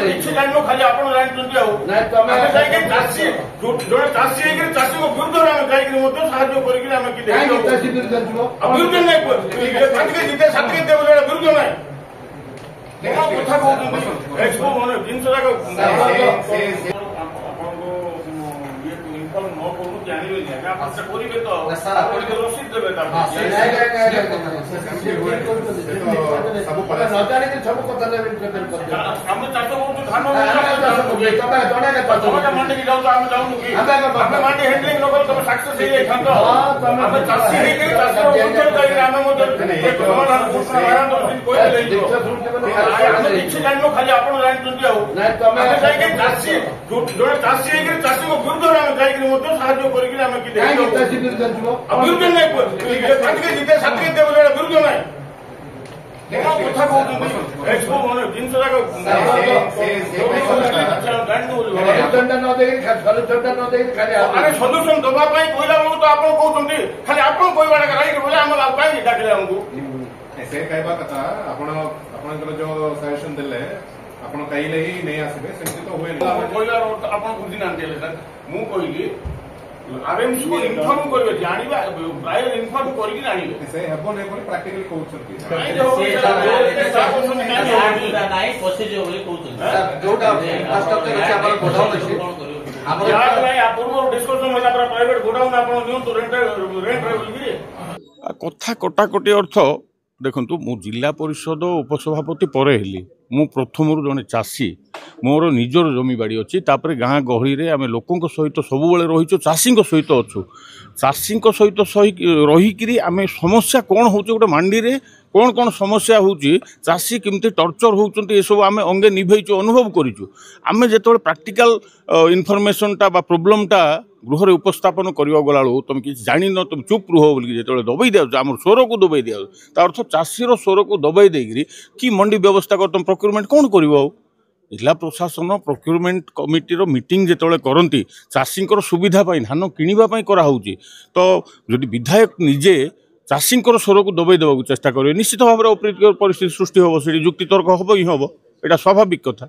କିଛି ଜାଣିନୁ ଖାଲି ଆପଣ ଜାଣିଛନ୍ତି ଆଉ ଆମେ ଯାଇକି ଚାଷୀ ଜଣେ ଚାଷୀ ହେଇକି ଚାଷୀଙ୍କ ବିରୁଦ୍ଧରେ ଆମେ ଯାଇକି ମଧ୍ୟ ସାହାଯ୍ୟ କରିକି ଆମେ କି ବିରୁଦ୍ଧ ନାହିଁ ଜିତେ ସାଥିକି ଦେବ ଜଣେ ବିରୁଦ୍ଧ ନାହିଁ କଣ କଥା କହୁଛନ୍ତି ଏସବୁ ମାନେ ଜିନିଷ ଯାକ ନ କରୁ ଜାଣିବେନି ଆଜ୍ଞା ଆପଣ ସେ କରିବେ ତ ରସିଦ ଦେବେ ସବୁ କଥା ଆମେ ଚାଷ କରୁଛୁ ଧାନ ମଣ୍ଡିକି ଯାଉଛୁ ଆମେ ଯାଉନୁ କି ଆମେ ମଣ୍ଡି ହ୍ୟାଣ୍ଡଲିଂ ନ କଲେ ତମେ ସକ୍ସେସ୍ ହେଇଯାଇଥାନ୍ତ ଆମେ ଚାଷୀ ହେଇକି ଚାଷୀର ଉପରେ ଯାଇକି ଆମେ ମଧ୍ୟ ସମାଧାନ ଆମେ କିଛି ଜାଣିନୁ ଖାଲି ଆପଣ ଜାଣିଛନ୍ତି ଆଉ ଆମେ ଯାଇକି ଚାଷୀ ଜଣେ ଚାଷୀ ହେଇକି ଚାଷୀଙ୍କ ବିରୁଦ୍ଧରେ ଆମେ ଯାଇକି ମଧ୍ୟ ସାହାଯ୍ୟ କରିକି ଆମେ କି ବିରୁଦ୍ଧ ନାହିଁ ଜିତେ ସାଥିକି ଦେବ ଜଣେ ବିରୁଦ୍ଧ ନାହିଁ କଣ କଥା କହୁଛନ୍ତି ଏସବୁ ମାନେ ଜିନିଷ ଯାକ ସଲ୍ୟୁସନ ଦବା ପାଇଁ କହିଲା ବେଳକୁ ତ ଆପଣ କହୁଛନ୍ତି ଖାଲି ଆପଣ କହିବାଟା ରାଇଟ୍ ବୋଲେ ଆମେ କାହିଁକି ଡାକିଲେ ଆମକୁ ସେ କହିବା କଥା ଆପଣଙ୍କର ଯୋଉ ସଜେସନ ଦେଲେ ଆପଣ କହିଲେ ହିଁ ନେଇ ଆସିବେ ସେମିତି ତ ହୁଏନି କହିବାର ଆପଣ ବୁଝିନାହାନ୍ତି ହେଲେ ସାର୍ ମୁଁ କହିଲି ଆରଏମସିକୁ ଇନଫର୍ମ କରିବେ ଜାଣିବା ପ୍ରାୟ ଇନଫର୍ମ କରିକି ଜାଣିବେ ସେ ହେବ ନାହିଁ ବୋଲି ପ୍ରାକ୍ଟିକାଲି କହୁଛନ୍ତି ପୂର୍ବରୁ ଡିସ୍କସନ ହେଲା ପୁରା ପ୍ରାଇଭେଟ ଗୋଡାଉନ ଆପଣ ନିଅନ୍ତୁ ରେଣ୍ଟରେ ବୋଲିକିରି କଥା କଟାକଟି ଅର୍ଥ ଦେଖନ୍ତୁ ମୁଁ जिला परिषद उपसभापति परे हेली मु प्रथम जड़े चाषी मोर निजर जमी बाड़ी अच्छी तापर गाँ गहली आम लोकों सहित सब रहीचु चाषी सहित अच्छु चाषी सहित रहीकि आम समस्या कौन हो गोटे मंडी रे कौन कौन समस्या होची चाषी केमती टर्चर होउचंती ए सब आमे अंगे निभैचु अनुभव करिचु आमे जेतोळे प्रैक्टिकल इनफॉरमेशन टा बा प्रॉब्लम टा गृह रे उपस्थापन करबा गला लो तुम कि जानि न तुम चुप रुह बोली जेतोळे दबाई दिया आम स्वर को दबाई दिया ता अर्थ चाषी रो स्वर को दबाई देगिरी कि मंडी व्यवस्था कर तुम प्रोक्योरमेंट कौन करिवो जिला प्रशासन प्रोक्योरमेंट कमिटी रो मीटिंग जेतोळे करंती चाषी सुविधा पाई धान किनिबा पाई करा होउची तो जदि विधायक निजे चाषी स्वर को दबाई देवा चेष्टा करेंगे निश्चित भाव में अप्रीतिकर परिस्थिति सृष्टि हम से जुक्तितर्क हम ही हम यहाँ स्वाभाविक कथा।